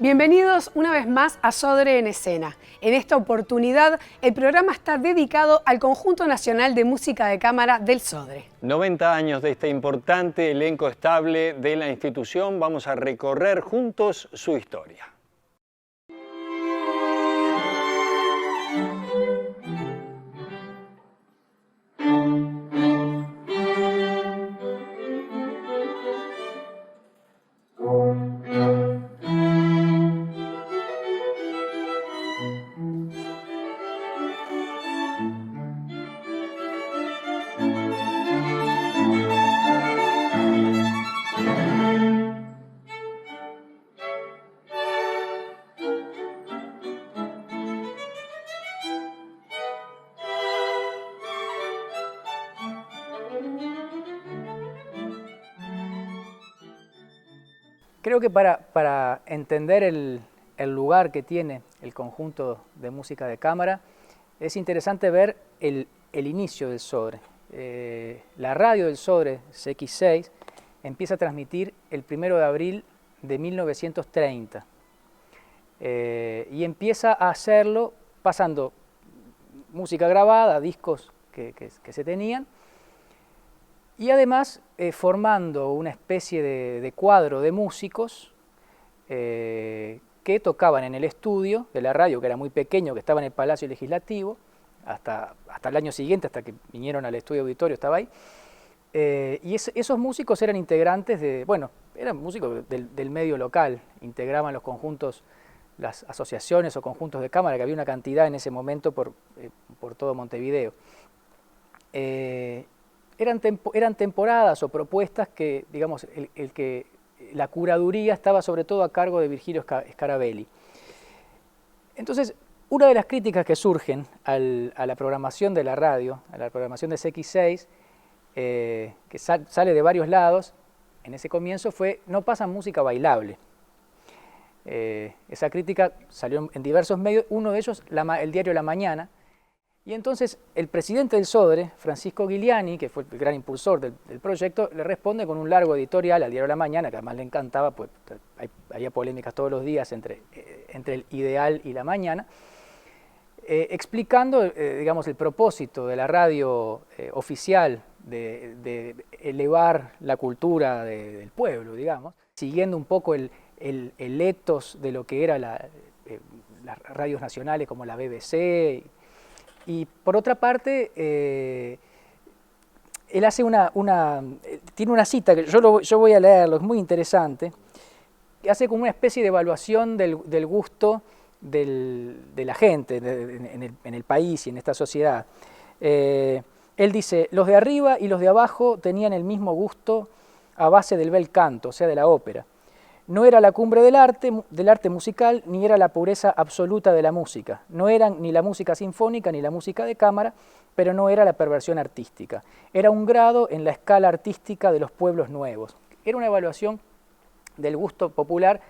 Bienvenidos una vez más a Sodre en Escena. En esta oportunidad, el programa está dedicado al Conjunto Nacional de Música de Cámara del Sodre. 90 años de este importante elenco estable de la institución. Vamos a recorrer juntos su historia. Creo que para entender el lugar que tiene el conjunto de música de cámara, es interesante ver el inicio del Sodre. La radio del Sodre, CX6, empieza a transmitir el 1 de abril de 1930 y empieza a hacerlo pasando música grabada, discos que se tenían, y además formando una especie de cuadro de músicos que tocaban en el estudio de la radio, que era muy pequeño, que estaba en el Palacio Legislativo, hasta el año siguiente, hasta que vinieron al estudio auditorio, estaba ahí. Y esos músicos eran integrantes eran músicos del medio local, integraban los conjuntos, las asociaciones o conjuntos de cámara, que había una cantidad en ese momento por todo Montevideo. Eran temporadas o propuestas que, digamos, la curaduría estaba sobre todo a cargo de Virgilio Scarabelli. Entonces, una de las críticas que surgen a la programación de la radio, a la programación de CX6, que sale de varios lados, en ese comienzo fue: no pasan música bailable. Esa crítica salió en diversos medios, uno de ellos el diario La Mañana. Y entonces el presidente del Sodre, Francisco Giuliani, que fue el gran impulsor del proyecto, le responde con un largo editorial al diario La Mañana, que además le encantaba, pues había polémicas todos los días entre el Ideal y La Mañana, explicando, digamos, el propósito de la radio oficial de elevar la cultura del pueblo, digamos, siguiendo un poco el ethos de lo que eran las radios nacionales como la BBC. Y por otra parte, él hace tiene una cita, que yo voy a leerlo, es muy interesante, que hace como una especie de evaluación del gusto de la gente en el país y en esta sociedad. Él dice: los de arriba y los de abajo tenían el mismo gusto a base del bel canto, o sea, de la ópera. No era la cumbre del arte musical, ni era la pureza absoluta de la música. No eran ni la música sinfónica ni la música de cámara, pero no era la perversión artística. Era un grado en la escala artística de los pueblos nuevos. Era una evaluación del gusto popular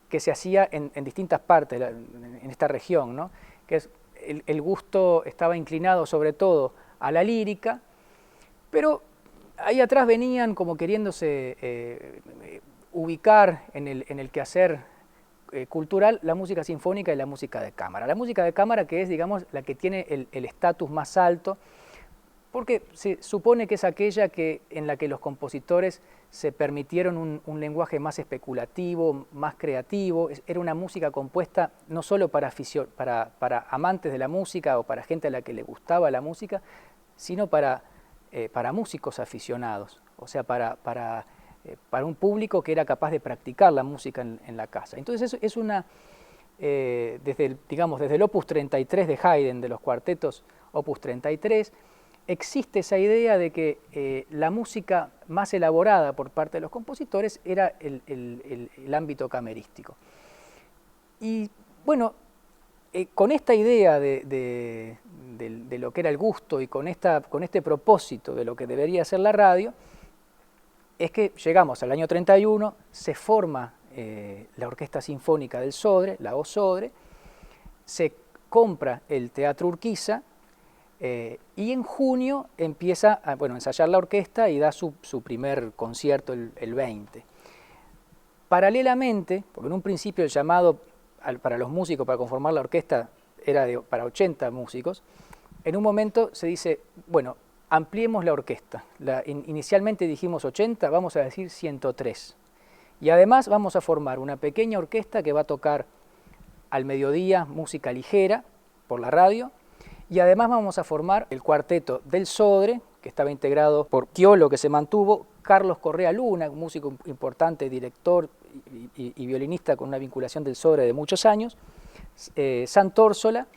que se hacía en distintas partes, en esta región, ¿no? Que el gusto estaba inclinado sobre todo a la lírica, pero ahí atrás venían como queriéndose ubicar en el quehacer cultural la música sinfónica y la música de cámara. La música de cámara, que es, digamos, la que tiene el estatus más alto, porque se supone que es aquella en la que los compositores se permitieron un lenguaje más especulativo, más creativo. Era una música compuesta no solo para amantes de la música o para gente a la que le gustaba la música, sino para músicos aficionados, o sea, para un público que era capaz de practicar la música en la casa. Entonces es desde el Opus 33 de Haydn, de los cuartetos Opus 33, existe esa idea de que la música más elaborada por parte de los compositores era el ámbito camerístico. Y bueno, con esta idea de lo que era el gusto y con este propósito de lo que debería ser la radio, es que llegamos al año 31, se forma la Orquesta Sinfónica del Sodre, la OSodre, se compra el Teatro Urquiza y en junio empieza a ensayar la orquesta y da su primer concierto el 20. Paralelamente, porque en un principio el llamado para los músicos, para conformar la orquesta, era para 80 músicos, en un momento se dice, bueno, ampliemos la orquesta. Inicialmente dijimos 80, vamos a decir 103. Y además vamos a formar una pequeña orquesta que va a tocar al mediodía música ligera por la radio, y además vamos a formar el cuarteto del Sodre, que estaba integrado por Chiolo, que se mantuvo, Carlos Correa Luna, un músico importante, director y violinista con una vinculación del Sodre de muchos años, Sant'Orsola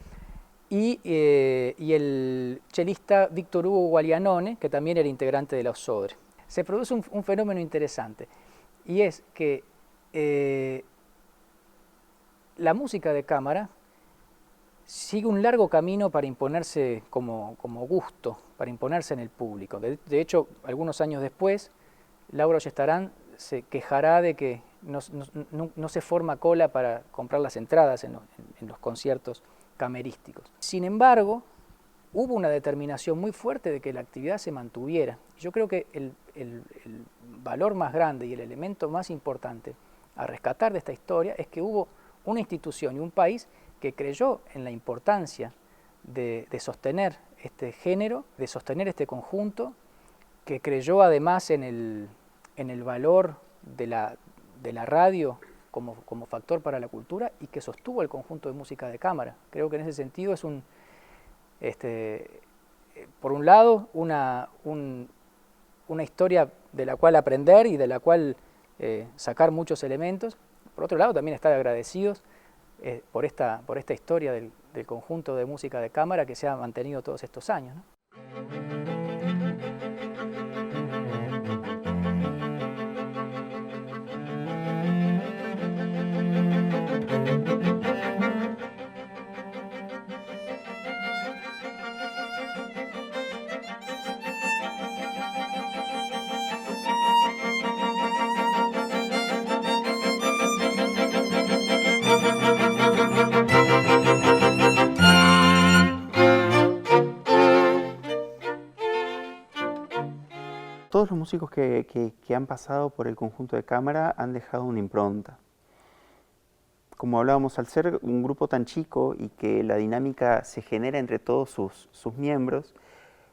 y el chelista Víctor Hugo Gualianone, que también era integrante de los Sodre. Se produce un fenómeno interesante, y es que la música de cámara sigue un largo camino para imponerse como gusto, para imponerse en el público. De hecho, algunos años después, Laura Oyestarán se quejará de que no se forma cola para comprar las entradas en los conciertos camerísticos. Sin embargo, hubo una determinación muy fuerte de que la actividad se mantuviera. Yo creo que el valor más grande y el elemento más importante a rescatar de esta historia es que hubo una institución y un país que creyó en la importancia de sostener este género, de sostener este conjunto, que creyó además en el valor de la radio como factor para la cultura, y que sostuvo el conjunto de música de cámara. Creo que en ese sentido es por un lado, una historia de la cual aprender y de la cual sacar muchos elementos. Por otro lado, también estar agradecidos por esta historia del conjunto de música de cámara que se ha mantenido todos estos años, ¿no? Todos los músicos que han pasado por el conjunto de cámara han dejado una impronta. Como hablábamos, al ser un grupo tan chico y que la dinámica se genera entre todos sus miembros,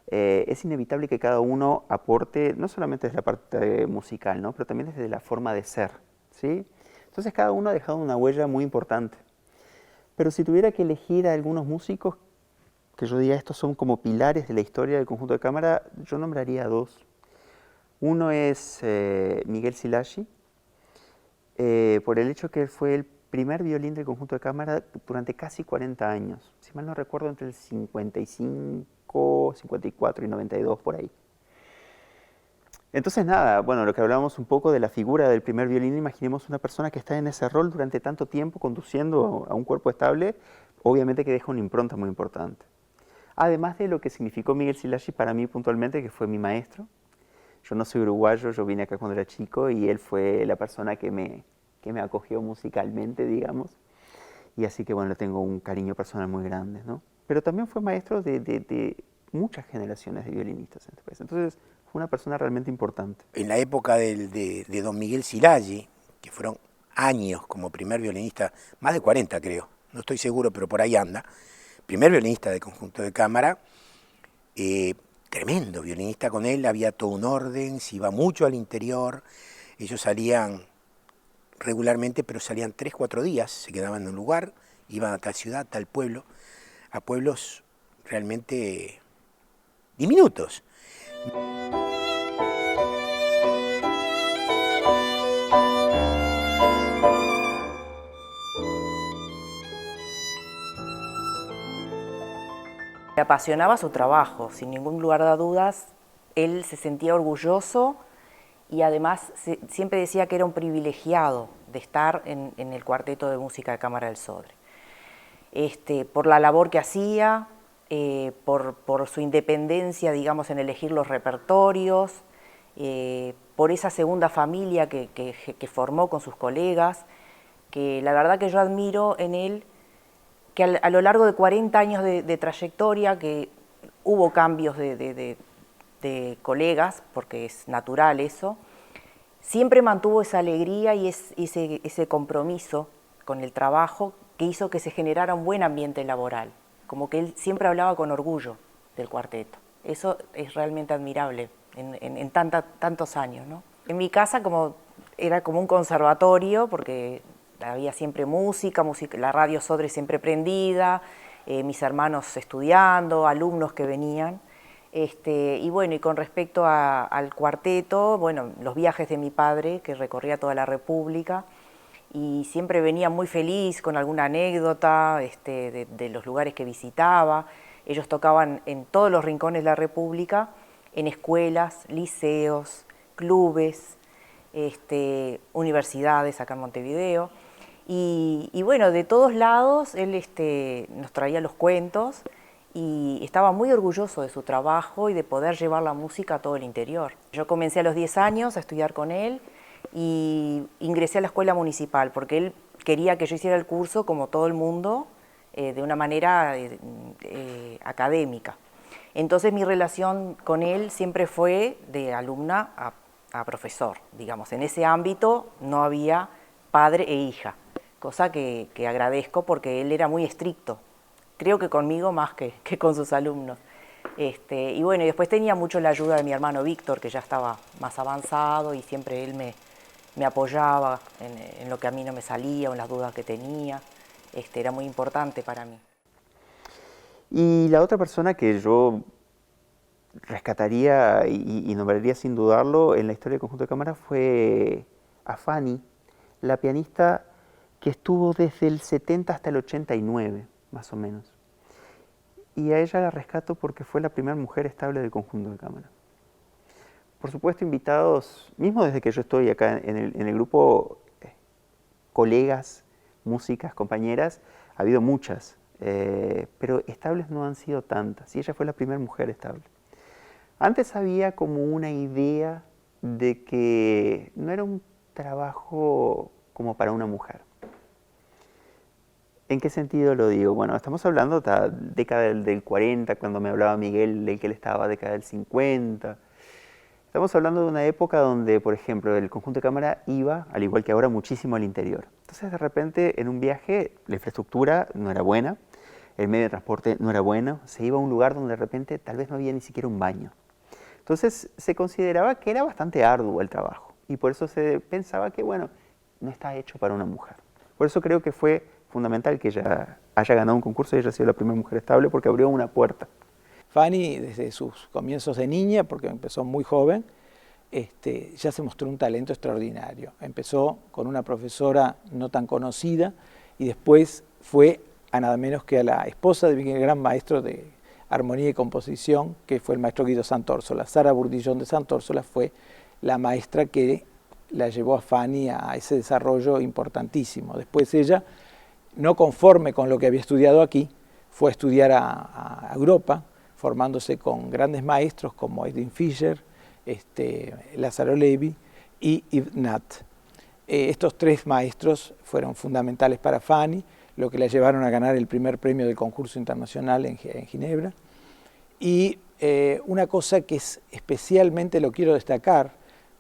es inevitable que cada uno aporte, no solamente desde la parte musical, ¿no?, pero también desde la forma de ser, ¿sí? Entonces cada uno ha dejado una huella muy importante. Pero si tuviera que elegir a algunos músicos, que yo diga estos son como pilares de la historia del conjunto de cámara, yo nombraría a dos. Uno es Miguel Szilágyi, por el hecho que él fue el primer violín del conjunto de cámara durante casi 40 años. Si mal no recuerdo, entre el 55, 54 y 92, por ahí. Entonces nada, bueno, lo que hablábamos un poco de la figura del primer violín, imaginemos una persona que está en ese rol durante tanto tiempo conduciendo a un cuerpo estable, obviamente que deja una impronta muy importante. Además de lo que significó Miguel Szilágyi para mí puntualmente, que fue mi maestro. Yo no soy uruguayo, yo vine acá cuando era chico y él fue la persona que me acogió musicalmente, digamos. Y así que bueno, le tengo un cariño personal muy grande, ¿no? Pero también fue maestro de muchas generaciones de violinistas en este país. Entonces fue una persona realmente importante. En la época de don Miguel Szilágyi, que fueron años como primer violinista, más de 40 creo, no estoy seguro, pero por ahí anda, primer violinista de conjunto de cámara, tremendo violinista con él, había todo un orden, se iba mucho al interior, ellos salían regularmente, pero salían 3, 4 días, se quedaban en un lugar, iban a tal ciudad, a tal pueblo, a pueblos realmente diminutos. Le apasionaba su trabajo, sin ningún lugar de dudas. Él se sentía orgulloso y además siempre decía que era un privilegiado de estar en el cuarteto de música de cámara del Sodre. Por la labor que hacía, por su independencia, digamos, en elegir los repertorios, por esa segunda familia que formó con sus colegas, que la verdad que yo admiro en él, que a lo largo de 40 años de trayectoria, que hubo cambios de colegas, porque es natural eso, siempre mantuvo esa alegría y ese compromiso con el trabajo que hizo que se generara un buen ambiente laboral, como que él siempre hablaba con orgullo del cuarteto. Eso es realmente admirable en tantos años, ¿no? En mi casa era como un conservatorio, porque había siempre música, la radio Sodre siempre prendida, mis hermanos estudiando, alumnos que venían. Y bueno, y con respecto al cuarteto, bueno, los viajes de mi padre, que recorría toda la República, y siempre venía muy feliz con alguna anécdota de los lugares que visitaba. Ellos tocaban en todos los rincones de la República, en escuelas, liceos, clubes, universidades acá en Montevideo. Y bueno, de todos lados él nos traía los cuentos y estaba muy orgulloso de su trabajo y de poder llevar la música a todo el interior. Yo comencé a los 10 años a estudiar con él y ingresé a la escuela municipal porque él quería que yo hiciera el curso como todo el mundo, de una manera académica. Entonces mi relación con él siempre fue de alumna a profesor, digamos. En ese ámbito no había padre e hija, cosa que agradezco porque él era muy estricto, creo que conmigo más que con sus alumnos. Y bueno, y después tenía mucho la ayuda de mi hermano Víctor, que ya estaba más avanzado y siempre él me apoyaba en lo que a mí no me salía o en las dudas que tenía. Era muy importante para mí. Y la otra persona que yo rescataría y nombraría sin dudarlo en la historia del conjunto de cámara fue a Fanny, la pianista que estuvo desde el 70 hasta el 89, más o menos. Y a ella la rescato porque fue la primera mujer estable del conjunto de cámara. Por supuesto, invitados, mismo desde que yo estoy acá en el grupo, colegas, músicas, compañeras, ha habido muchas, pero estables no han sido tantas, y ella fue la primera mujer estable. Antes había como una idea de que no era un trabajo como para una mujer. ¿En qué sentido lo digo? Bueno, estamos hablando de la década del 40, cuando me hablaba Miguel de que él estaba década del 50. Estamos hablando de una época donde, por ejemplo, el conjunto de cámara iba, al igual que ahora, muchísimo al interior. Entonces, de repente, en un viaje, la infraestructura no era buena, el medio de transporte no era bueno, se iba a un lugar donde de repente tal vez no había ni siquiera un baño. Entonces, se consideraba que era bastante arduo el trabajo y por eso se pensaba que, bueno, no está hecho para una mujer. Por eso creo que fue fundamental que ella haya ganado un concurso y haya sido la primera mujer estable porque abrió una puerta. Fanny, desde sus comienzos de niña, porque empezó muy joven, ya se mostró un talento extraordinario. Empezó con una profesora no tan conocida y después fue a nada menos que a la esposa de mi gran maestro de armonía y composición, que fue el maestro Guido Santórsola. Sara Burdillón de Santórsola fue la maestra que la llevó a Fanny a ese desarrollo importantísimo. Después ella, no conforme con lo que había estudiado aquí, fue a estudiar a Europa, formándose con grandes maestros como Edwin Fischer, Lázaro Levi y Yves Nat. Estos tres maestros fueron fundamentales para Fanny, lo que la llevaron a ganar el primer premio del concurso internacional en Ginebra. Y una cosa que especialmente lo quiero destacar,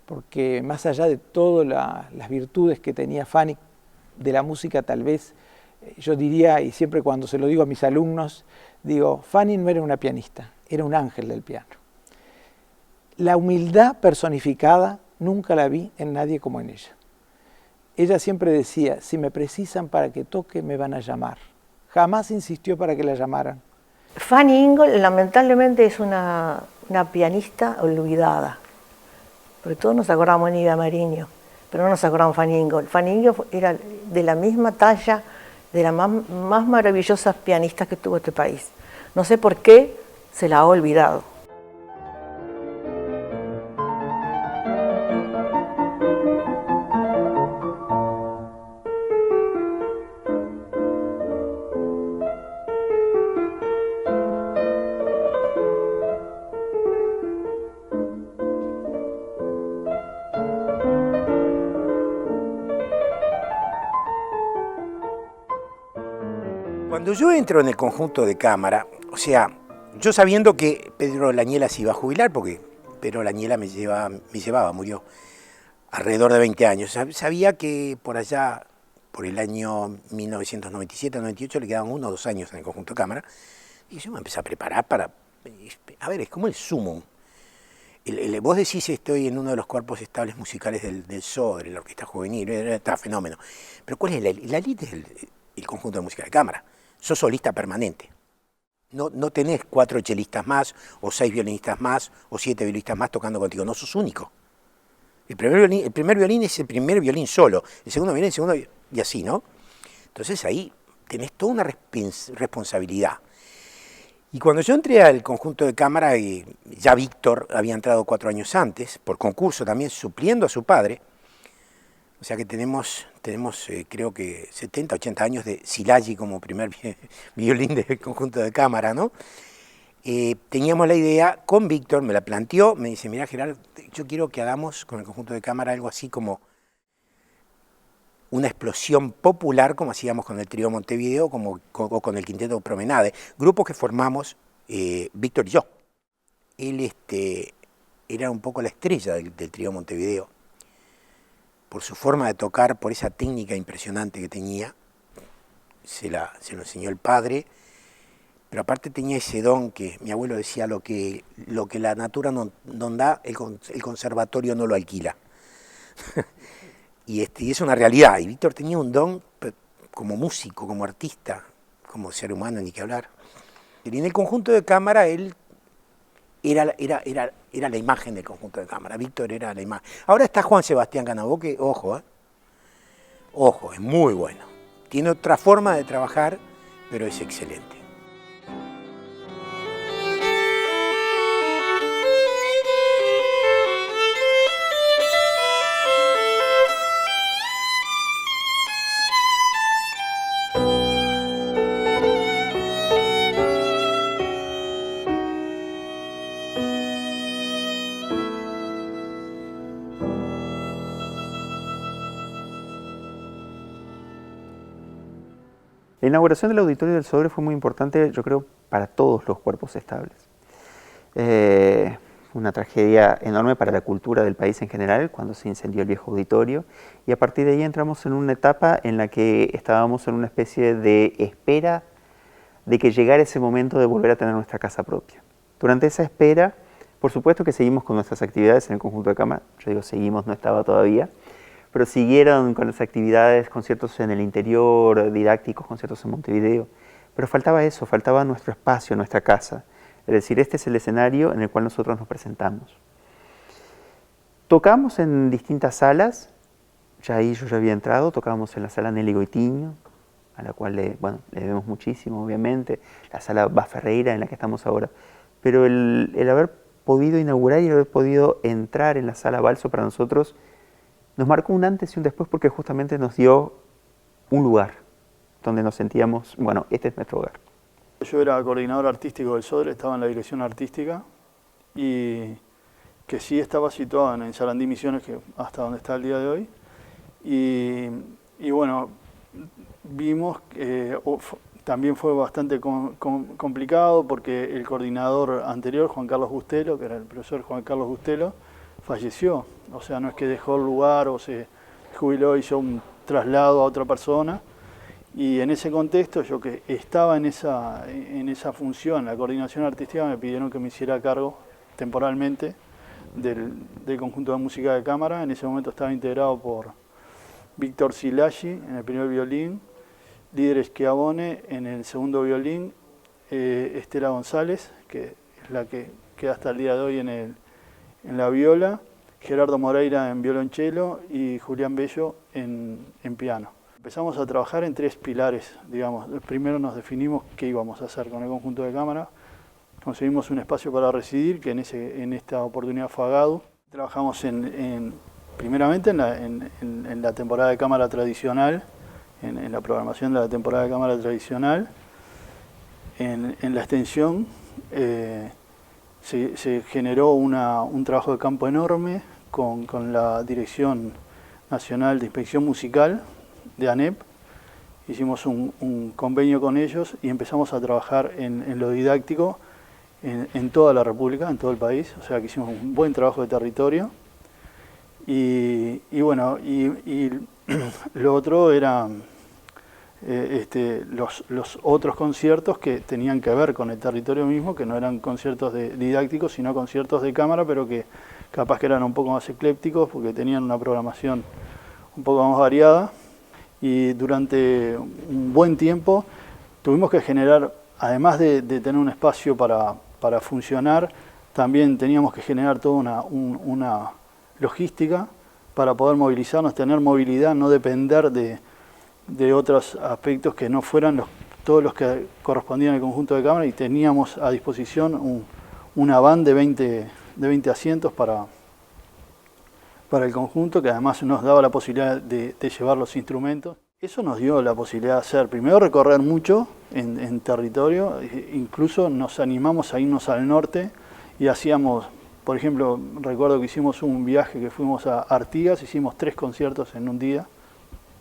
porque más allá de todas las virtudes que tenía Fanny de la música, tal vez yo diría, y siempre cuando se lo digo a mis alumnos, digo, Fanny no era una pianista, era un ángel del piano. La humildad personificada nunca la vi en nadie como en ella. Ella siempre decía, si me precisan para que toque, me van a llamar. Jamás insistió para que la llamaran. Fanny Ingold lamentablemente es una pianista olvidada, porque todos nos acordamos de Nidia Mariño, pero no nos acordamos de Fanny Ingold. Fanny Ingold era de la misma talla de las más maravillosas pianistas que tuvo este país. No sé por qué se la ha olvidado. Cuando yo entro en el conjunto de cámara, o sea, yo sabiendo que Pedro Lañela se iba a jubilar, porque Pedro Lañela me llevaba, murió alrededor de 20 años, sabía que por allá por el año 1997-98, le quedaban 1 o 2 años en el conjunto de cámara, y yo me empecé a preparar para... A ver, es como el sumum. Vos decís, estoy en uno de los cuerpos estables musicales del SODRE, la Orquesta Juvenil, está fenómeno. Pero ¿cuál es la elite? Es el conjunto de música de cámara. Sos solista permanente. No tenés 4 chelistas más, o 6 violinistas más, o 7 violinistas más tocando contigo. No, sos único. El primer violín es el primer violín solo, el segundo violín, el segundo, y así, ¿no? Entonces ahí tenés toda una responsabilidad. Y cuando yo entré al conjunto de cámara, ya Víctor había entrado 4 años antes, por concurso también, supliendo a su padre. O sea que tenemos creo que 70, 80 años de Szilágyi como primer violín del conjunto de cámara, ¿no? Teníamos la idea, con Víctor, me la planteó, me dice, mira Gerardo, yo quiero que hagamos con el conjunto de cámara algo así como una explosión popular, como hacíamos con el Trío Montevideo o con el Quinteto Promenade, grupos que formamos Víctor y yo. Él era un poco la estrella del Trío Montevideo, por su forma de tocar, por esa técnica impresionante que tenía, se lo enseñó el padre, pero aparte tenía ese don que mi abuelo decía, lo que la natura no da, el conservatorio no lo alquila. y es una realidad, y Víctor tenía un don como músico, como artista, como ser humano, ni que hablar. Y en el conjunto de cámara él era la imagen del conjunto de cámara, Víctor era la imagen. Ahora está Juan Sebastián Canabó, que, ojo, es muy bueno. Tiene otra forma de trabajar, pero es excelente. La inauguración del Auditorio del SODRE fue muy importante, yo creo, para todos los cuerpos estables. Una tragedia enorme para la cultura del país en general, cuando se incendió el viejo auditorio, y a partir de ahí entramos en una etapa en la que estábamos en una especie de espera de que llegara ese momento de volver a tener nuestra casa propia. Durante esa espera, por supuesto que seguimos con nuestras actividades en el conjunto de cámara, yo digo seguimos, no estaba todavía, pero siguieron con las actividades, conciertos en el interior, didácticos, conciertos en Montevideo. Pero faltaba eso, faltaba nuestro espacio, nuestra casa. Es decir, este es el escenario en el cual nosotros nos presentamos. Tocamos en distintas salas, ya ahí yo ya había entrado, tocábamos en la sala Nelly Goitiño, a la cual le debemos muchísimo, obviamente, la sala Bas Ferreira en la que estamos ahora. Pero el haber podido inaugurar y haber podido entrar en la sala Balso para nosotros nos marcó un antes y un después porque justamente nos dio un lugar donde nos sentíamos, bueno, este es nuestro hogar. Yo era coordinador artístico del SODRE, estaba en la dirección artística y que sí estaba situado en Sarandí Misiones, que hasta donde está el día de hoy. Y bueno, vimos que también fue bastante complicado porque el coordinador anterior, Juan Carlos Bustelo, que era el profesor Juan Carlos Bustelo, falleció. O sea, no es que dejó el lugar o se jubiló y hizo un traslado a otra persona. Y en ese contexto, yo que estaba en esa función, la coordinación artística, me pidieron que me hiciera cargo temporalmente del conjunto de música de cámara. En ese momento estaba integrado por Víctor Szilágyi en el primer violín, Líder Schiavone en el segundo violín, Estela González, que es la que queda hasta el día de hoy en la viola, Gerardo Moreira en violonchelo y Julián Bello en piano. Empezamos a trabajar en 3 pilares, digamos. Primero nos definimos qué íbamos a hacer con el conjunto de cámara. Conseguimos un espacio para residir, que en esta oportunidad fue Agadu. Trabajamos primeramente en la temporada de cámara tradicional, en la programación de la temporada de cámara tradicional. En la extensión se generó un trabajo de campo enorme con la Dirección Nacional de Inspección Musical de ANEP. Hicimos un convenio con ellos y empezamos a trabajar en lo didáctico en toda la República, en todo el país. O sea que hicimos un buen trabajo de territorio. Y bueno, y lo otro era los otros conciertos que tenían que ver con el territorio mismo, que no eran conciertos didácticos, sino conciertos de cámara, pero que capaz que eran un poco más eclépticos porque tenían una programación un poco más variada. Y durante un buen tiempo tuvimos que generar, además de tener un espacio para funcionar, también teníamos que generar toda una logística para poder movilizarnos, tener movilidad, no depender de otros aspectos que no fueran todos los que correspondían al conjunto de cámara, y teníamos a disposición una van de 20 asientos para el conjunto, que además nos daba la posibilidad de llevar los instrumentos. Eso nos dio la posibilidad de hacer, primero, recorrer mucho en territorio, incluso nos animamos a irnos al norte y hacíamos, por ejemplo, recuerdo que hicimos un viaje que fuimos a Artigas, hicimos 3 conciertos en un día,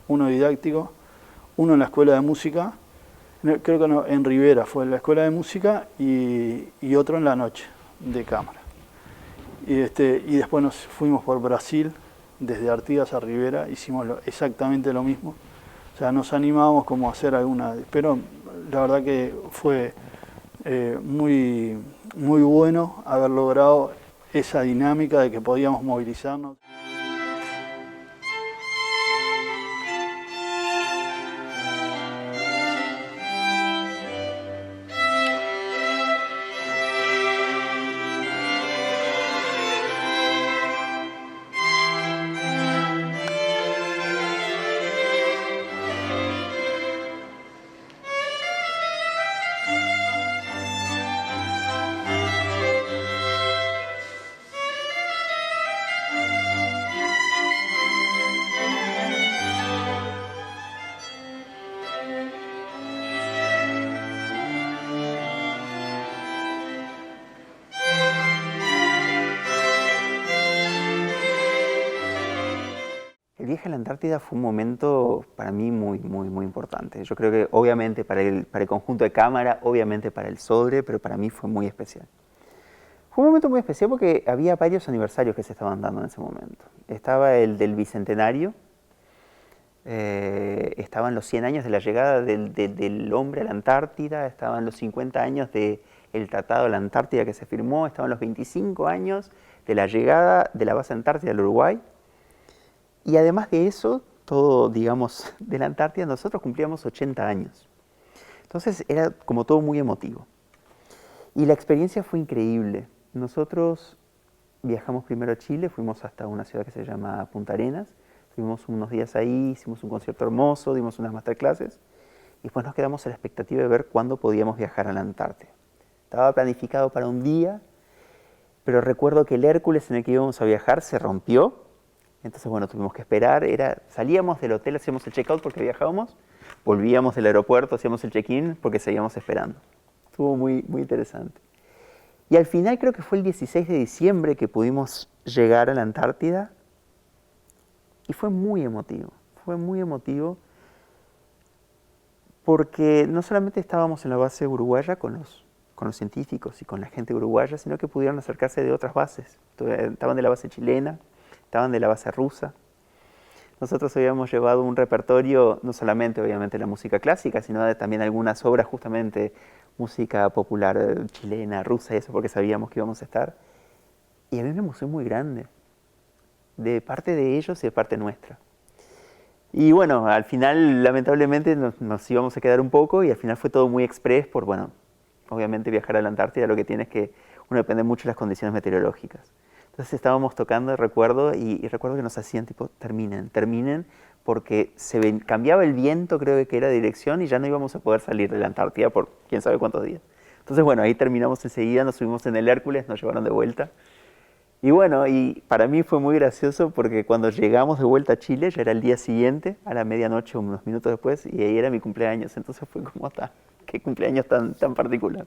uno didáctico, uno en la escuela de música, creo que no, en Rivera fue en la escuela de música, y otro en la noche de cámara. Y después nos fuimos por Brasil, desde Artigas a Rivera, hicimos exactamente lo mismo. O sea, nos animábamos como a hacer alguna, pero la verdad que fue muy, muy bueno haber logrado esa dinámica de que podíamos movilizarnos. El viaje a la Antártida fue un momento para mí muy importante. Yo creo que obviamente para el conjunto de cámara, obviamente para el Sodre, pero para mí fue muy especial. Fue un momento muy especial porque había varios aniversarios que se estaban dando en ese momento. Estaba el del Bicentenario, estaban los 100 años de la llegada del hombre a la Antártida, estaban los 50 años del Tratado de la Antártida que se firmó, estaban los 25 años de la llegada de la base Antártida al Uruguay. Y además de eso, todo, digamos, de la Antártida, nosotros cumplíamos 80 años. Entonces era como todo muy emotivo. Y la experiencia fue increíble. Nosotros viajamos primero a Chile, fuimos hasta una ciudad que se llama Punta Arenas, estuvimos unos días ahí, hicimos un concierto hermoso, dimos unas masterclasses, y después nos quedamos a la expectativa de ver cuándo podíamos viajar a la Antártida. Estaba planificado para un día, pero recuerdo que el Hércules en el que íbamos a viajar se rompió. Entonces, bueno, tuvimos que esperar, salíamos del hotel, hacíamos el check-out porque viajábamos, volvíamos del aeropuerto, hacíamos el check-in porque seguíamos esperando. Estuvo muy interesante. Y al final creo que fue el 16 de diciembre que pudimos llegar a la Antártida y fue muy emotivo porque no solamente estábamos en la base uruguaya con los científicos y con la gente uruguaya, sino que pudieron acercarse de otras bases. Estaban de la base chilena, estaban de la base rusa. Nosotros habíamos llevado un repertorio, no solamente obviamente la música clásica, sino también algunas obras, justamente música popular chilena, rusa y eso, porque sabíamos que íbamos a estar. Y había una emoción muy grande, de parte de ellos y de parte nuestra. Y bueno, al final lamentablemente nos íbamos a quedar un poco y al final fue todo muy express por, bueno, obviamente viajar a la Antártida lo que tiene es que uno depende mucho de las condiciones meteorológicas. Entonces estábamos tocando, recuerdo, y recuerdo que nos hacían tipo, terminen, porque cambiaba el viento, creo que era dirección, y ya no íbamos a poder salir de la Antártida por quién sabe cuántos días. Entonces, bueno, ahí terminamos enseguida, nos subimos en el Hércules, nos llevaron de vuelta. Y bueno, y para mí fue muy gracioso porque cuando llegamos de vuelta a Chile, ya era el día siguiente, a la medianoche, unos minutos después, y ahí era mi cumpleaños. Entonces fue como, qué cumpleaños tan particular.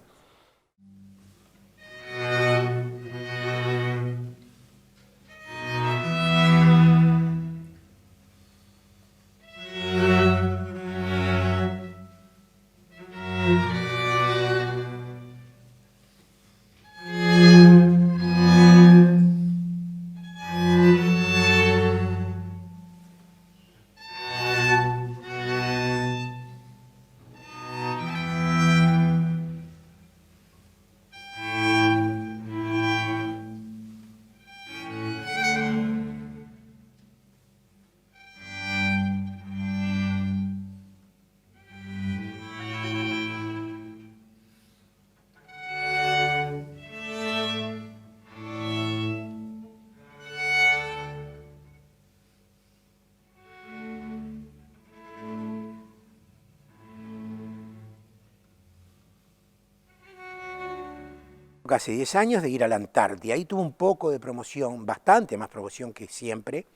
Hace 10 años de ir a la Antártida. Ahí tuvo un poco de promoción, bastante más promoción que siempre.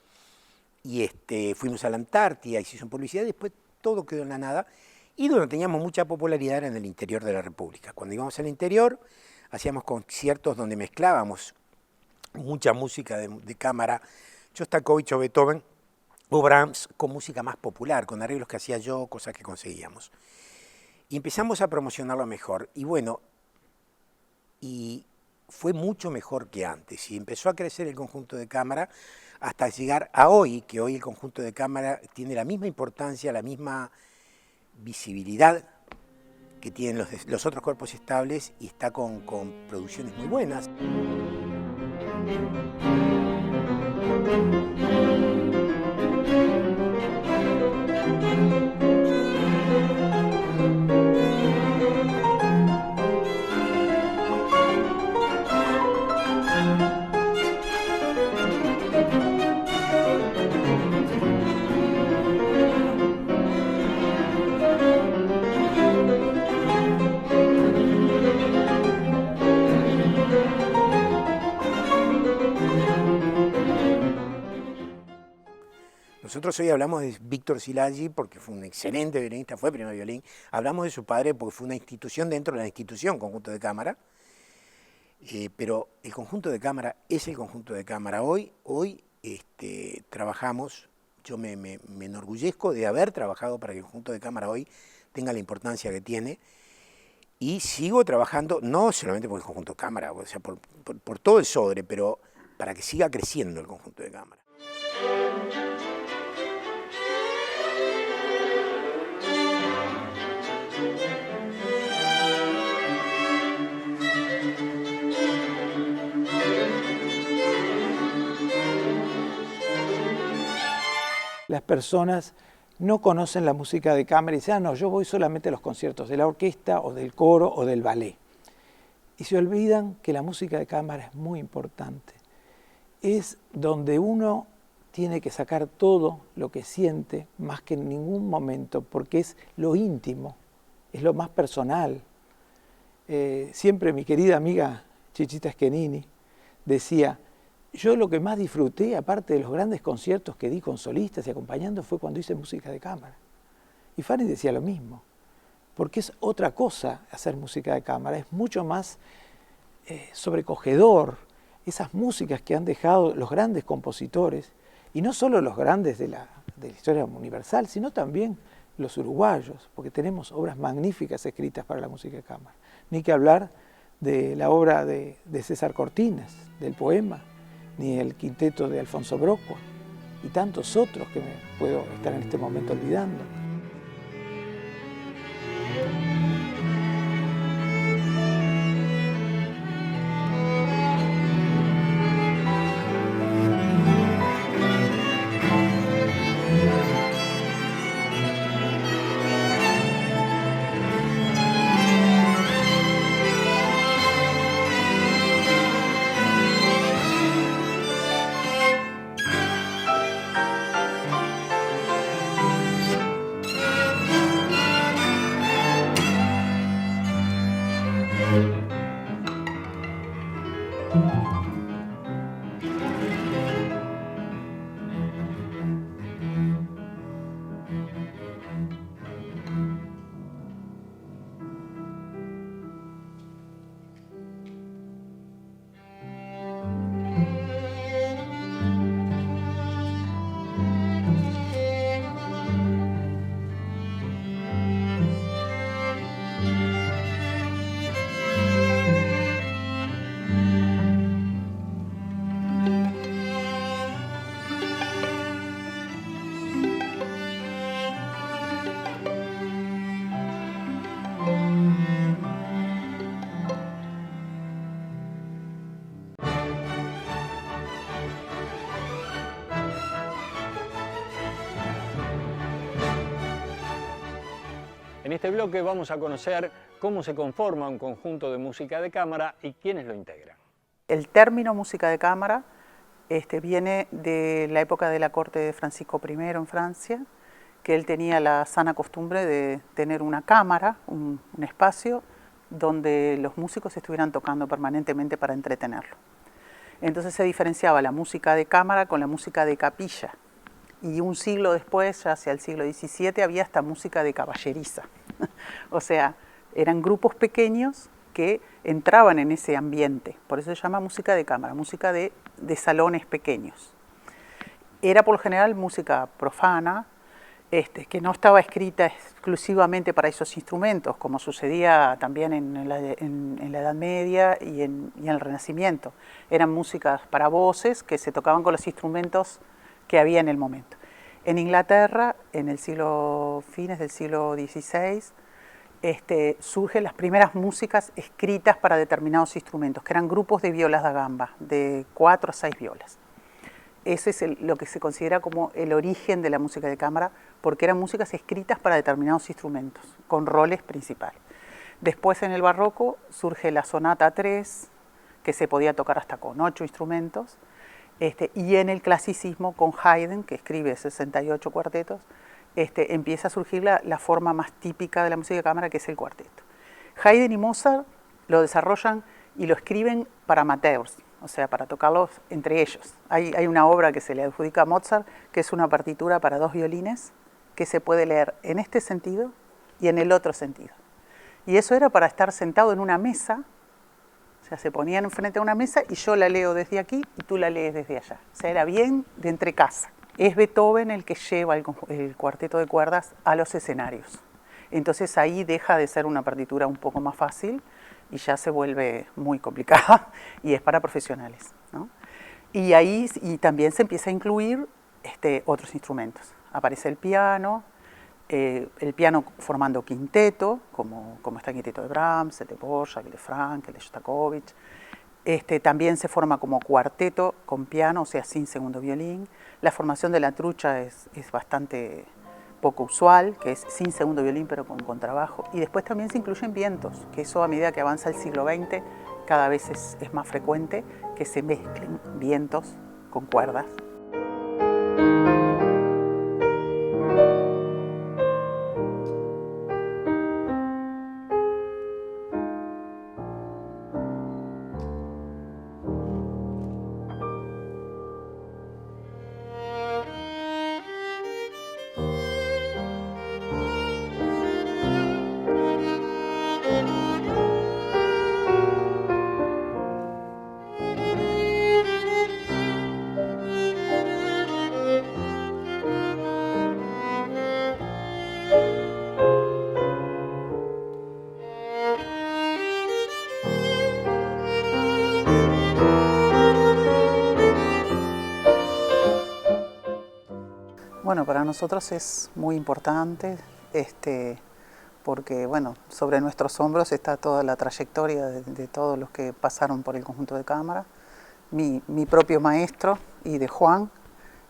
Y fuimos a la Antártida, hicimos publicidad, y después todo quedó en la nada. Y donde teníamos mucha popularidad era en el interior de la República. Cuando íbamos al interior, hacíamos conciertos donde mezclábamos mucha música de cámara, Shostakovich o Beethoven o Brahms, con música más popular, con arreglos que hacía yo, cosas que conseguíamos. Y empezamos a promocionarlo mejor. Y bueno, y fue mucho mejor que antes. Y empezó a crecer el conjunto de cámara hasta llegar a hoy, que hoy el conjunto de cámara tiene la misma importancia, la misma visibilidad que tienen los otros cuerpos estables y está con producciones muy buenas. Nosotros hoy hablamos de Víctor Szilágyi porque fue un excelente violinista, fue primer violín. Hablamos de su padre porque fue una institución dentro de la institución, conjunto de cámara. Pero el conjunto de cámara es el conjunto de cámara. Hoy trabajamos, yo me enorgullezco de haber trabajado para que el conjunto de cámara hoy tenga la importancia que tiene. Y sigo trabajando, no solamente por el conjunto de cámara, o sea, por todo el Sodre, pero para que siga creciendo el conjunto de cámara. Las personas no conocen la música de cámara y dicen, no, yo voy solamente a los conciertos de la orquesta o del coro o del ballet. Y se olvidan que la música de cámara es muy importante. Es donde uno tiene que sacar todo lo que siente más que en ningún momento, porque es lo íntimo, es lo más personal. Siempre mi querida amiga Chichita Schettini decía, yo lo que más disfruté, aparte de los grandes conciertos que di con solistas y acompañando, fue cuando hice música de cámara. Y Fanny decía lo mismo, porque es otra cosa hacer música de cámara, es mucho más sobrecogedor. Esas músicas que han dejado los grandes compositores, y no solo los grandes de la historia universal, sino también los uruguayos, porque tenemos obras magníficas escritas para la música de cámara. Ni que hablar de la obra de César Cortines, del poema, ni el quinteto de Alfonso Broco, y tantos otros que me puedo estar en este momento olvidando. En este bloque vamos a conocer cómo se conforma un conjunto de música de cámara y quiénes lo integran. El término música de cámara viene de la época de la corte de Francisco I en Francia, que él tenía la sana costumbre de tener una cámara, un espacio donde los músicos estuvieran tocando permanentemente para entretenerlo. Entonces se diferenciaba la música de cámara con la música de capilla. Y un siglo después, ya hacia el siglo XVII, había esta música de caballeriza. O sea, eran grupos pequeños que entraban en ese ambiente. Por eso se llama música de cámara, música de salones pequeños. Era por lo general música profana, que no estaba escrita exclusivamente para esos instrumentos, como sucedía también en la Edad Media y en el Renacimiento. Eran músicas para voces que se tocaban con los instrumentos que había en el momento. En Inglaterra, en el fines del siglo XVI, surgen las primeras músicas escritas para determinados instrumentos, que eran grupos de violas da gamba, de 4 a 6 violas. Ese es lo que se considera como el origen de la música de cámara, porque eran músicas escritas para determinados instrumentos, con roles principales. Después, en el barroco, surge la sonata 3, que se podía tocar hasta con 8 instrumentos, y en el clasicismo, con Haydn, que escribe 68 cuartetos, empieza a surgir la forma más típica de la música de cámara, que es el cuarteto. Haydn y Mozart lo desarrollan y lo escriben para amateurs, o sea, para tocarlos entre ellos. Hay una obra que se le adjudica a Mozart, que es una partitura para 2 violines, que se puede leer en este sentido y en el otro sentido. Y eso era para estar sentado en una mesa, o sea, se ponían enfrente a una mesa y yo la leo desde aquí y tú la lees desde allá. O sea, era bien de entre casa. Es Beethoven el que lleva el cuarteto de cuerdas a los escenarios. Entonces ahí deja de ser una partitura un poco más fácil y ya se vuelve muy complicada y es para profesionales, ¿no? Y ahí también se empieza a incluir otros instrumentos. Aparece el piano formando quinteto, como está el quinteto de Brahms, el de Dvorak, el de Frank, el de Shostakovich. También se forma como cuarteto con piano, o sea, sin segundo violín. La formación de la trucha es bastante poco usual, que es sin segundo violín pero con contrabajo. Y después también se incluyen vientos, que eso a medida que avanza el siglo XX cada vez es más frecuente que se mezclen vientos con cuerdas. Bueno, para nosotros es muy importante, porque bueno, sobre nuestros hombros está toda la trayectoria de todos los que pasaron por el conjunto de cámara. Mi propio maestro y de Juan,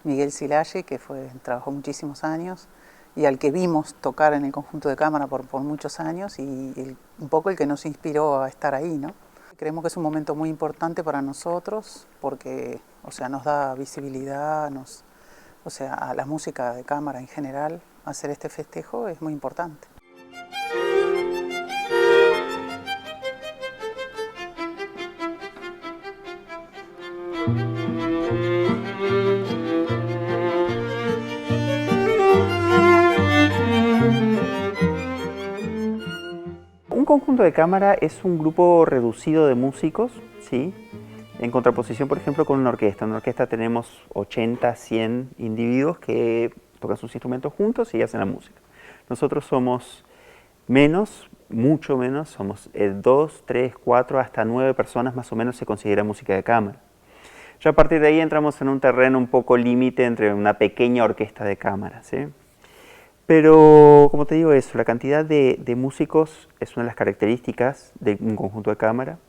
Miguel Szilágy, que trabajó muchísimos años y al que vimos tocar en el conjunto de cámara por muchos años y un poco el que nos inspiró a estar ahí, ¿no? Creemos que es un momento muy importante para nosotros porque, o sea, nos da visibilidad, o sea, a la música de cámara en general, hacer este festejo es muy importante. Un conjunto de cámara es un grupo reducido de músicos, ¿sí? En contraposición, por ejemplo, con una orquesta. En una orquesta tenemos 80, 100 individuos que tocan sus instrumentos juntos y hacen la música. Nosotros somos menos, mucho menos, somos 2, 3, 4, hasta 9 personas más o menos se considera música de cámara. Ya a partir de ahí entramos en un terreno un poco límite entre una pequeña orquesta de cámara, ¿sí? Pero, como te digo eso, la cantidad de músicos es una de las características de un conjunto de cámara.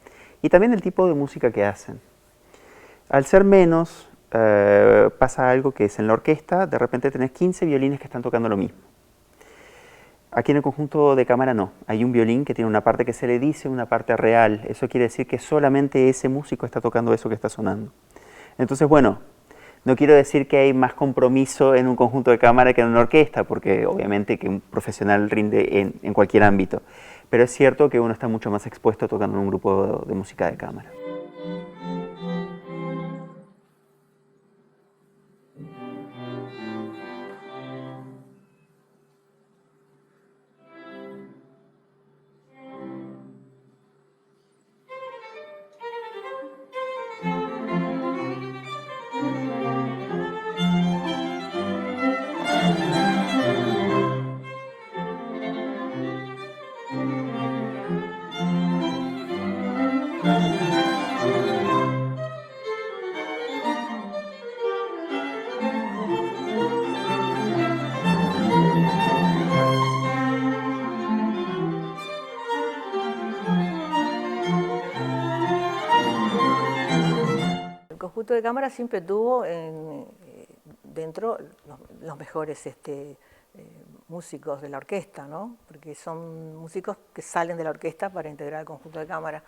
Y también el tipo de música que hacen. Al ser menos, pasa algo que es en la orquesta, de repente tenés 15 violines que están tocando lo mismo. Aquí en el conjunto de cámara no, hay un violín que tiene una parte que se le dice, una parte real. Eso quiere decir que solamente ese músico está tocando eso que está sonando. Entonces, bueno, no quiero decir que hay más compromiso en un conjunto de cámara que en una orquesta, porque obviamente que un profesional rinde en cualquier ámbito. pero es cierto que uno está mucho más expuesto tocando en un grupo de música de cámara. El conjunto de cámara siempre tuvo dentro los mejores músicos de la orquesta, ¿no? Porque son músicos que salen de la orquesta para integrar el conjunto de cámara.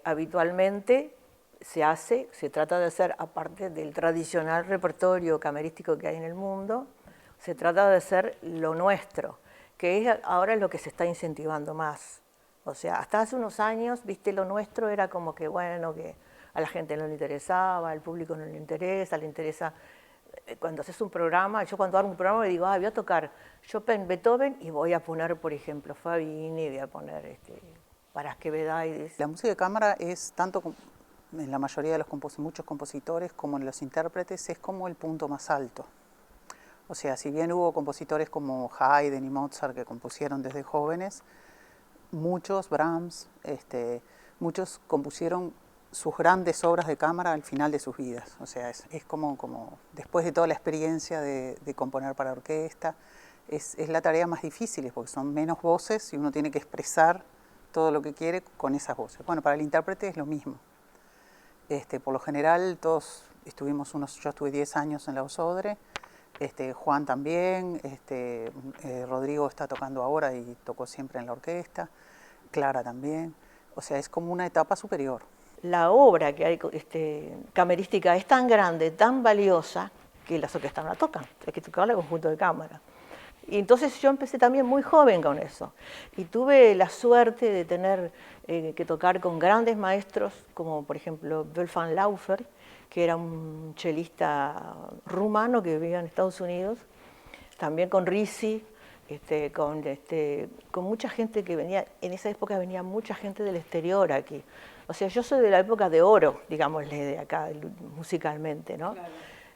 Habitualmente se trata de hacer, aparte del tradicional repertorio camerístico que hay en el mundo, se trata de hacer lo nuestro, que es ahora lo que se está incentivando más. O sea, hasta hace unos años, viste, lo nuestro era como que, bueno, que a la gente no le interesaba, al público no le interesa, cuando haces un programa, yo cuando hago un programa me digo, voy a tocar Chopin, Beethoven y voy a poner, por ejemplo, Fabini, voy a poner Paraskevedaides. La música de cámara es tanto en la mayoría de muchos compositores como en los intérpretes, es como el punto más alto. O sea, si bien hubo compositores como Haydn y Mozart que compusieron desde jóvenes, muchos, Brahms, muchos compusieron sus grandes obras de cámara al final de sus vidas. O sea, es como después de toda la experiencia de componer para orquesta, es la tarea más difícil porque son menos voces y uno tiene que expresar todo lo que quiere con esas voces. Bueno, para el intérprete es lo mismo. Por lo general todos yo estuve 10 años en la Osodre, Juan también, Rodrigo está tocando ahora y tocó siempre en la orquesta, Clara también. O sea, es como una etapa superior. La obra que hay camerística es tan grande, tan valiosa, que las orquestas no la tocan, hay que tocarla en conjunto de cámara. Y entonces yo empecé también muy joven con eso. Y tuve la suerte de tener que tocar con grandes maestros, como por ejemplo Wolfgang Laufer, que era un chelista rumano que vivía en Estados Unidos, también con Risi, con mucha gente que venía, en esa época venía mucha gente del exterior aquí. O sea, yo soy de la época de oro, digámosle, de acá, musicalmente, ¿no? Claro.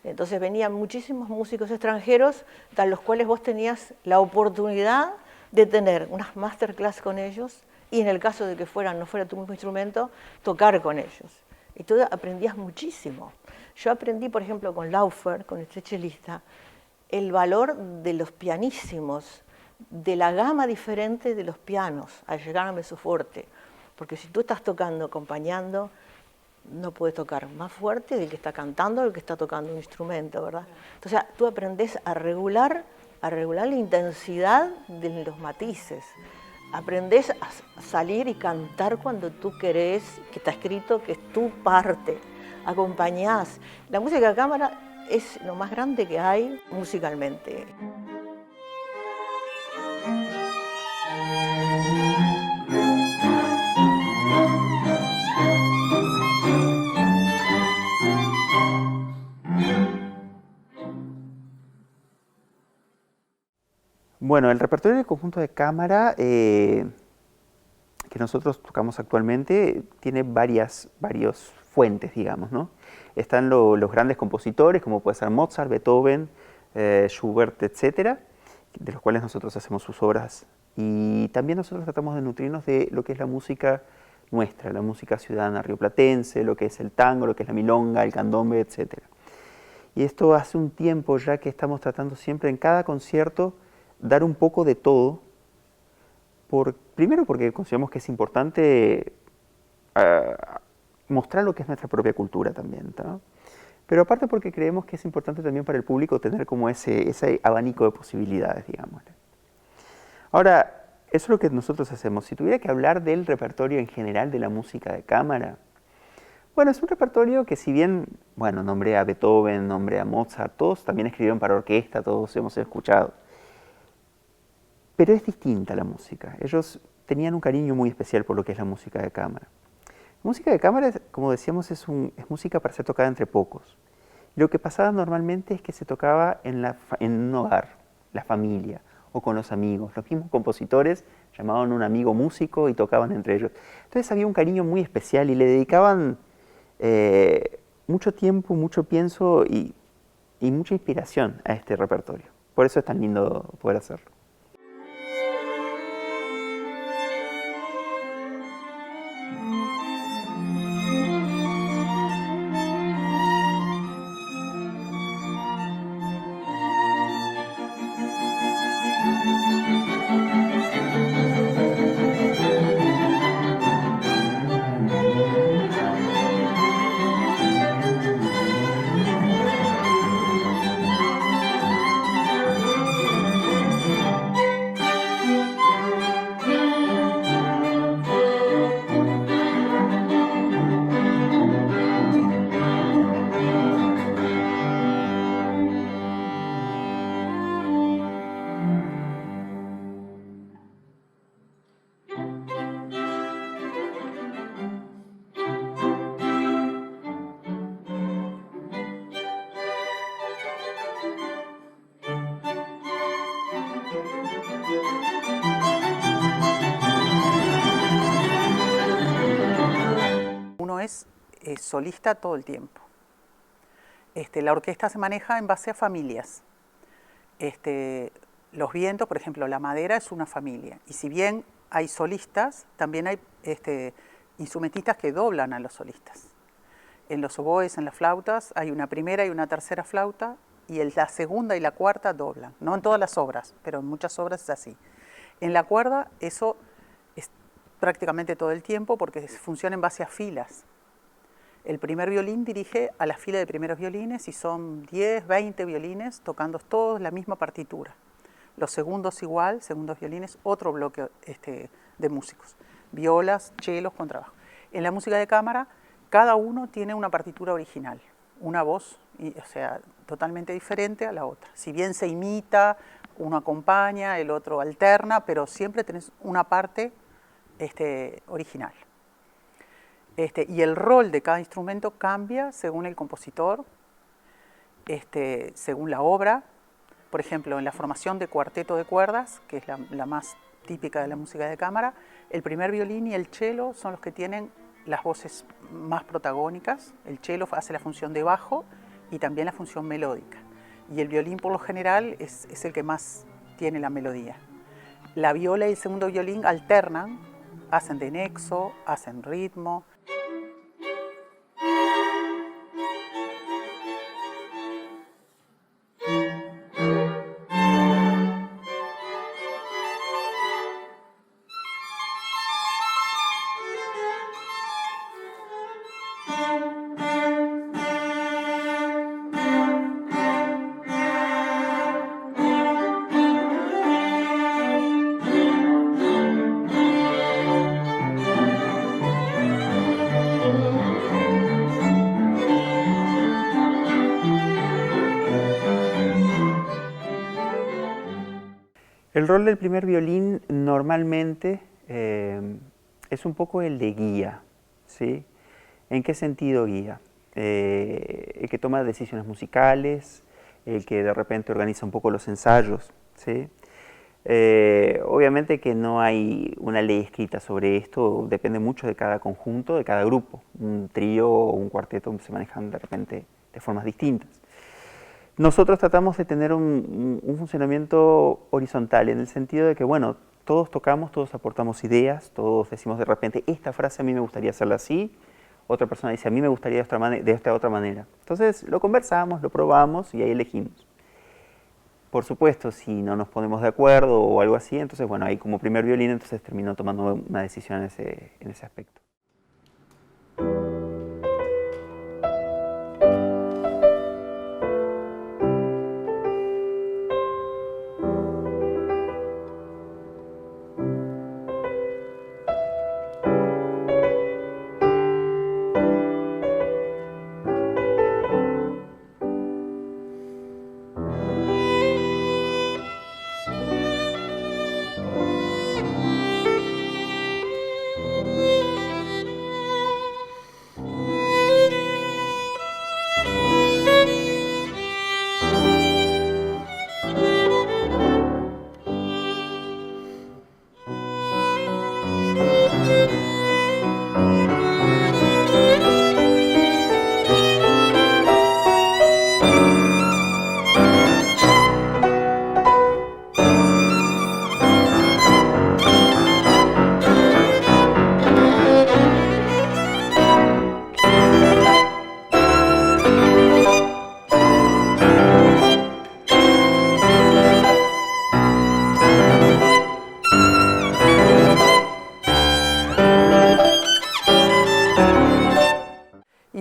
Entonces venían muchísimos músicos extranjeros, a los cuales vos tenías la oportunidad de tener unas masterclass con ellos y en el caso de que no fuera tu mismo instrumento, tocar con ellos. Y tú aprendías muchísimo. Yo aprendí, por ejemplo, con Laufer, con este chelista, el valor de los pianísimos, de la gama diferente de los pianos, al llegar a mezzoforte. Porque si tú estás tocando, acompañando, no puedes tocar más fuerte del que está cantando o del que está tocando un instrumento, ¿verdad? Entonces tú aprendes a regular la intensidad de los matices. Aprendes a salir y cantar cuando tú querés, que está escrito que es tu parte. Acompañás. La música de cámara es lo más grande que hay musicalmente. Bueno, el repertorio del conjunto de cámara que nosotros tocamos actualmente tiene varias fuentes, digamos, ¿no? Están los grandes compositores, como puede ser Mozart, Beethoven, Schubert, etcétera, de los cuales nosotros hacemos sus obras. Y también nosotros tratamos de nutrirnos de lo que es la música nuestra, la música ciudadana rioplatense, lo que es el tango, lo que es la milonga, el candombe, etcétera. Y esto hace un tiempo ya que estamos tratando siempre en cada concierto dar un poco de todo, primero porque consideramos que es importante mostrar lo que es nuestra propia cultura también, ¿no? Pero aparte porque creemos que es importante también para el público tener como ese abanico de posibilidades, digamos. Ahora, eso es lo que nosotros hacemos. Si tuviera que hablar del repertorio en general de la música de cámara, bueno, es un repertorio que si bien, bueno, nombré a Beethoven, nombré a Mozart, todos también escribieron para orquesta, todos hemos escuchado. pero es distinta la música. Ellos tenían un cariño muy especial por lo que es la música de cámara. La música de cámara, como decíamos, es música para ser tocada entre pocos. Lo que pasaba normalmente es que se tocaba en un hogar, la familia, o con los amigos. Los mismos compositores llamaban a un amigo músico y tocaban entre ellos. Entonces había un cariño muy especial y le dedicaban mucho tiempo, mucho pienso y mucha inspiración a este repertorio. Por eso es tan lindo poder hacerlo. Uno es solista todo el tiempo. La orquesta se maneja en base a familias. Los vientos, por ejemplo, la madera es una familia. Y si bien hay solistas, también hay instrumentistas que doblan a los solistas. En los oboes, en las flautas, hay una primera y una tercera flauta, y la segunda y la cuarta doblan. No en todas las obras, pero en muchas obras es así. En la cuerda eso es prácticamente todo el tiempo porque funciona en base a filas. El primer violín dirige a la fila de primeros violines y son 10, 20 violines tocando todos la misma partitura. Los segundos igual, segundos violines, otro bloque de músicos. Violas, chelos, contrabajo. En la música de cámara, cada uno tiene una partitura original, una voz, o sea, totalmente diferente a la otra. Si bien se imita, uno acompaña, el otro alterna, pero siempre tenés una parte original. Y el rol de cada instrumento cambia según el compositor, según la obra. Por ejemplo, en la formación de cuarteto de cuerdas, que es la más típica de la música de cámara, el primer violín y el cello son los que tienen las voces más protagónicas. El cello hace la función de bajo y también la función melódica. Y el violín, por lo general, es el que más tiene la melodía. La viola y el segundo violín alternan, hacen de nexo, hacen ritmo. El rol del primer violín normalmente es un poco el de guía, ¿sí? ¿En qué sentido guía? El que toma decisiones musicales, el que de repente organiza un poco los ensayos, ¿sí? Obviamente que no hay una ley escrita sobre esto, depende mucho de cada conjunto, de cada grupo. Un trío o un cuarteto se manejan de repente de formas distintas. Nosotros tratamos de tener un funcionamiento horizontal, en el sentido de que, bueno, todos tocamos, todos aportamos ideas, todos decimos de repente, esta frase a mí me gustaría hacerla así, otra persona dice, a mí me gustaría de esta otra manera. Entonces lo conversamos, lo probamos y ahí elegimos. Por supuesto, si no nos ponemos de acuerdo o algo así, entonces, bueno, ahí como primer violín, entonces terminó tomando una decisión en ese aspecto.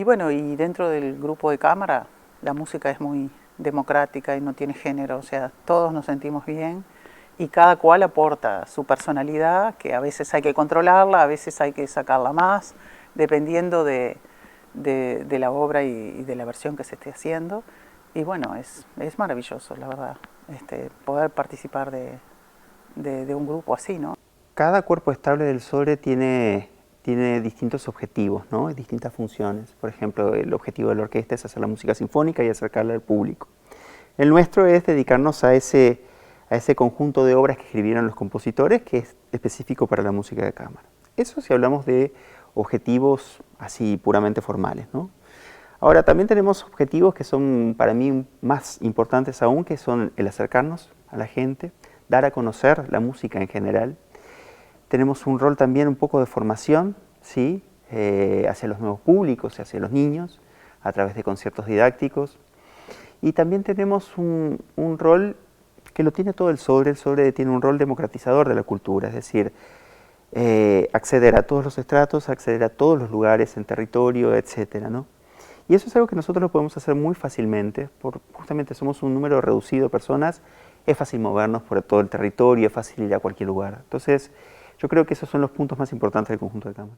bueno, y dentro del grupo de cámara la música es muy democrática y no tiene género, o sea, todos nos sentimos bien y cada cual aporta su personalidad, que a veces hay que controlarla, a veces hay que sacarla más, dependiendo de la obra y de la versión que se esté haciendo. Y bueno, es maravilloso, la verdad, poder participar de un grupo así, ¿no? Cada cuerpo estable del Sodre tiene distintos objetivos, ¿no? Distintas funciones. Por ejemplo, el objetivo de la orquesta es hacer la música sinfónica y acercarla al público. El nuestro es dedicarnos a ese conjunto de obras que escribieron los compositores, que es específico para la música de cámara. Eso si hablamos de objetivos así puramente formales, ¿no? Ahora, también tenemos objetivos que son para mí más importantes aún, que son el acercarnos a la gente, dar a conocer la música en general. Tenemos un rol también un poco de formación, ¿sí? Hacia los nuevos públicos, hacia los niños, a través de conciertos didácticos. Y también tenemos un rol que lo tiene todo el Sodre. El Sodre tiene un rol democratizador de la cultura, es decir, acceder a todos los estratos, acceder a todos los lugares en territorio, etcétera, ¿no? Y eso es algo que nosotros lo podemos hacer muy fácilmente, justamente somos un número reducido de personas, es fácil movernos por todo el territorio, es fácil ir a cualquier lugar. Entonces, yo creo que esos son los puntos más importantes del conjunto de cámara.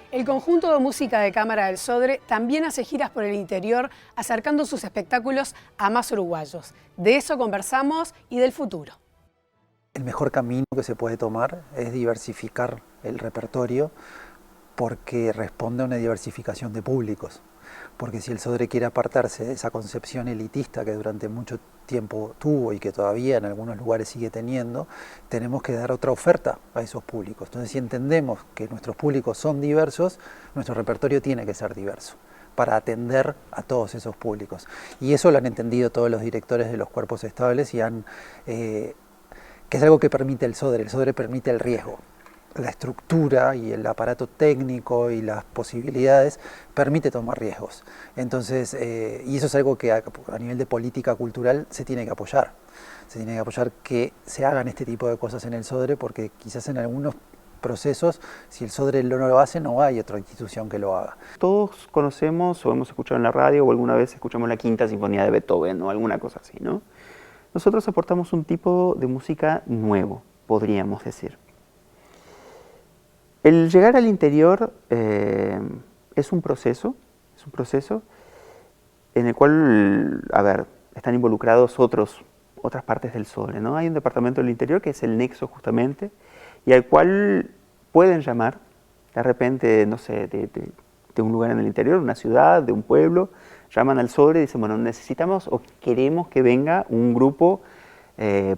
El conjunto de música de cámara del Sodre también hace giras por el interior, acercando sus espectáculos a más uruguayos. De eso conversamos y del futuro. El mejor camino que se puede tomar es diversificar el repertorio, porque responde a una diversificación de públicos. Porque si el Sodre quiere apartarse de esa concepción elitista que durante mucho tiempo tuvo y que todavía en algunos lugares sigue teniendo, tenemos que dar otra oferta a esos públicos. Entonces, si entendemos que nuestros públicos son diversos, nuestro repertorio tiene que ser diverso para atender a todos esos públicos. Y eso lo han entendido todos los directores de los cuerpos estables y que es algo que permite el Sodre. El Sodre permite el riesgo. La estructura y el aparato técnico y las posibilidades permite tomar riesgos. Entonces, y eso es algo que a nivel de política cultural se tiene que apoyar. Se tiene que apoyar que se hagan este tipo de cosas en el Sodre, porque quizás en algunos procesos, si el Sodre no lo hace, no hay otra institución que lo haga. Todos conocemos o hemos escuchado en la radio o alguna vez escuchamos la Quinta Sinfonía de Beethoven o alguna cosa así, ¿no? Nosotros aportamos un tipo de música nuevo, podríamos decir. El llegar al interior es un proceso en el cual, están involucrados otras partes del Sodre, ¿no? Hay un departamento del interior que es el nexo justamente, y al cual pueden llamar, de repente, no sé, de un lugar en el interior, una ciudad, de un pueblo, llaman al Sodre y dicen, bueno, necesitamos o queremos que venga un grupo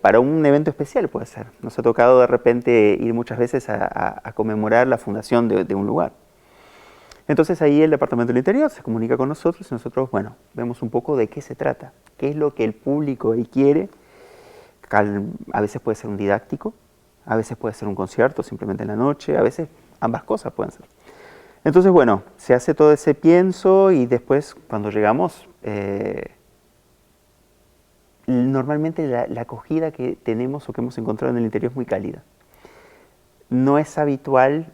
para un evento especial, puede ser. Nos ha tocado de repente ir muchas veces a conmemorar la fundación de un lugar. Entonces ahí el Departamento del Interior se comunica con nosotros y nosotros, bueno, vemos un poco de qué se trata, qué es lo que el público ahí quiere. A veces puede ser un didáctico, a veces puede ser un concierto simplemente en la noche, a veces ambas cosas pueden ser. Entonces, bueno, se hace todo ese pienso y después cuando llegamos, normalmente la acogida que tenemos o que hemos encontrado en el interior es muy cálida. No es habitual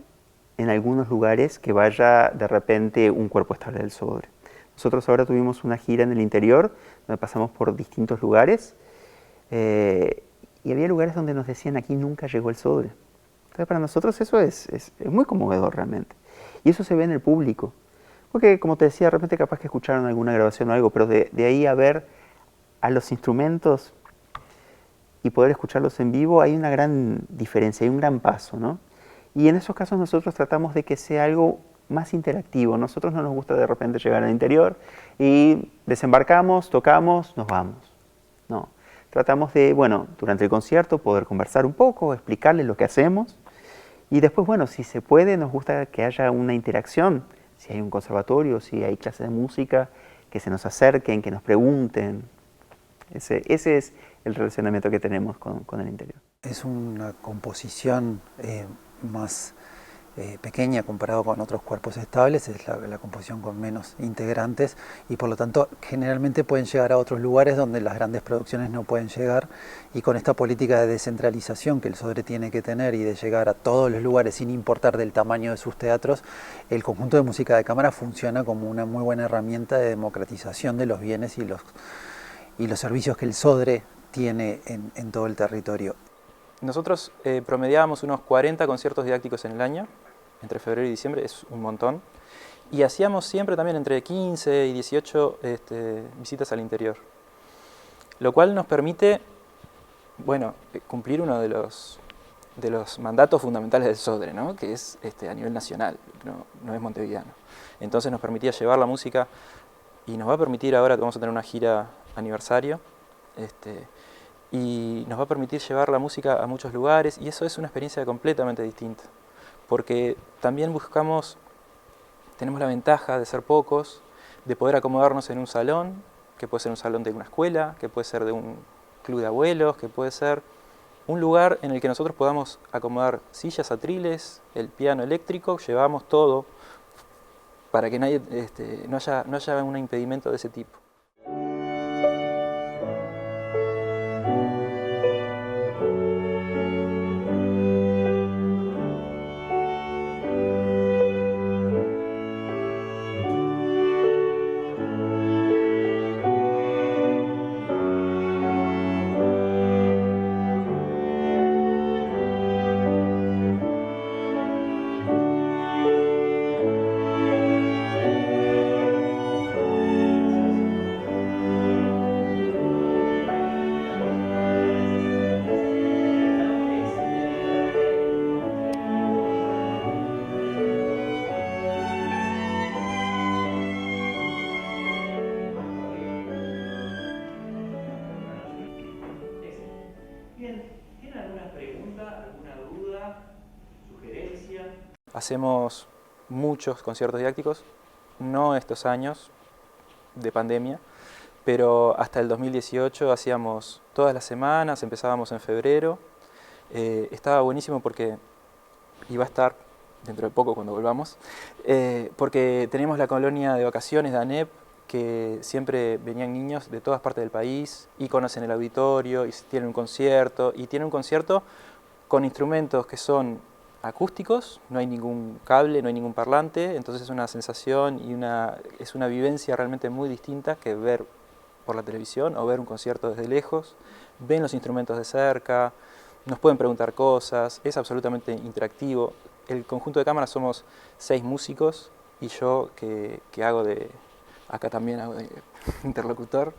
en algunos lugares que vaya de repente un cuerpo estable del Sodre. Nosotros ahora tuvimos una gira en el interior, donde pasamos por distintos lugares, y había lugares donde nos decían, aquí nunca llegó el Sodre. Entonces para nosotros eso es muy conmovedor realmente. Y eso se ve en el público. Porque, como te decía, de repente capaz que escucharon alguna grabación o algo, pero de ahí a ver a los instrumentos y poder escucharlos en vivo, hay una gran diferencia, hay un gran paso, ¿no? Y en esos casos nosotros tratamos de que sea algo más interactivo. Nosotros no nos gusta de repente llegar al interior y desembarcamos, tocamos, nos vamos. No, tratamos de, bueno, durante el concierto poder conversar un poco, explicarles lo que hacemos y después, bueno, si se puede, nos gusta que haya una interacción. Si hay un conservatorio, si hay clases de música, que se nos acerquen, que nos pregunten. Ese es el relacionamiento que tenemos con el interior. Es una composición más pequeña comparado con otros cuerpos estables, es la composición con menos integrantes y por lo tanto generalmente pueden llegar a otros lugares donde las grandes producciones no pueden llegar, y con esta política de descentralización que el Sodre tiene que tener y de llegar a todos los lugares sin importar del tamaño de sus teatros, el conjunto de música de cámara funciona como una muy buena herramienta de democratización de los bienes y los servicios que el Sodre tiene en todo el territorio. Nosotros promediábamos unos 40 conciertos didácticos en el año, entre febrero y diciembre, es un montón. Y hacíamos siempre también entre 15 y 18 visitas al interior. Lo cual nos permite, bueno, cumplir uno de los mandatos fundamentales del Sodre, ¿no? Que es a nivel nacional, no es montevideano. Entonces nos permitía llevar la música y nos va a permitir ahora que vamos a tener una gira aniversario, y nos va a permitir llevar la música a muchos lugares, y eso es una experiencia completamente distinta, porque también tenemos la ventaja de ser pocos, de poder acomodarnos en un salón, que puede ser un salón de una escuela, que puede ser de un club de abuelos, que puede ser un lugar en el que nosotros podamos acomodar sillas, atriles, el piano eléctrico, llevamos todo para que nadie, no haya un impedimento de ese tipo. Hacemos muchos conciertos didácticos, no estos años de pandemia, pero hasta el 2018 hacíamos todas las semanas, empezábamos en febrero. Estaba buenísimo porque iba a estar dentro de poco cuando volvamos, porque tenemos la colonia de vacaciones de ANEP, que siempre venían niños de todas partes del país y conocen el auditorio y tienen un concierto, con instrumentos que son acústicos, no hay ningún cable, no hay ningún parlante, entonces es una sensación y es una vivencia realmente muy distinta que ver por la televisión o ver un concierto desde lejos. Ven los instrumentos de cerca, nos pueden preguntar cosas, es absolutamente interactivo. El conjunto de cámara somos 6 músicos y yo que hago acá también hago de interlocutor.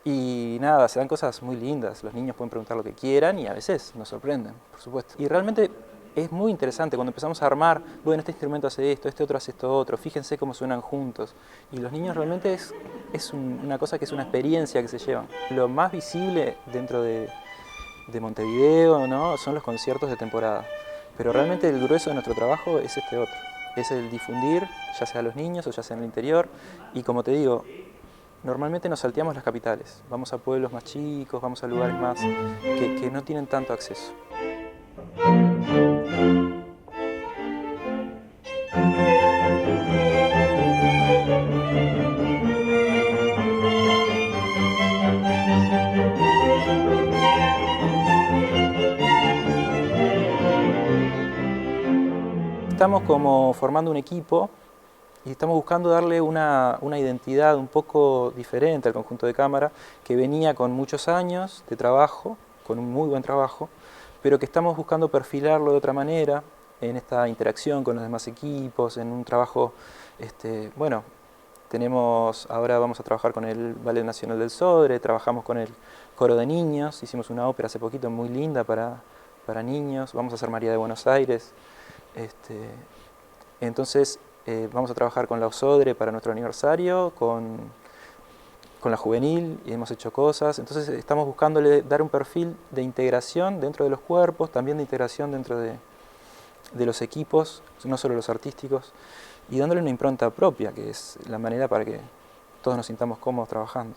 Y nada, se dan cosas muy lindas, los niños pueden preguntar lo que quieran y a veces nos sorprenden, por supuesto. Y realmente es muy interesante cuando empezamos a armar, bueno, este instrumento hace esto, este otro hace esto otro, fíjense cómo suenan juntos. Y los niños realmente es una cosa que es una experiencia que se llevan. Lo más visible dentro de Montevideo, ¿no?, son los conciertos de temporada. Pero realmente el grueso de nuestro trabajo es este otro, es el difundir, ya sea a los niños o ya sea en el interior. Y como te digo, normalmente nos salteamos las capitales, vamos a pueblos más chicos, vamos a lugares más que no tienen tanto acceso. Estamos como formando un equipo y estamos buscando darle una identidad un poco diferente al conjunto de cámara, que venía con muchos años de trabajo, con un muy buen trabajo, pero que estamos buscando perfilarlo de otra manera, en esta interacción con los demás equipos, en un trabajo Bueno, ahora vamos a trabajar con el Ballet Nacional del Sodre, trabajamos con el Coro de Niños, hicimos una ópera hace poquito muy linda para niños, vamos a hacer María de Buenos Aires. Entonces vamos a trabajar con la Sodre para nuestro aniversario, con la juvenil, y hemos hecho cosas. Entonces estamos buscándole dar un perfil de integración dentro de los cuerpos, también de integración dentro de los equipos, no solo los artísticos, y dándole una impronta propia, que es la manera para que todos nos sintamos cómodos trabajando.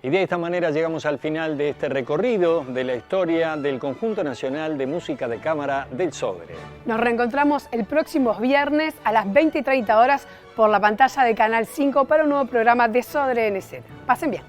Y de esta manera llegamos al final de este recorrido de la historia del Conjunto Nacional de Música de Cámara del Sodre. Nos reencontramos el próximo viernes a las 20:30 horas por la pantalla de Canal 5 para un nuevo programa de Sodre en Escena. Pasen bien.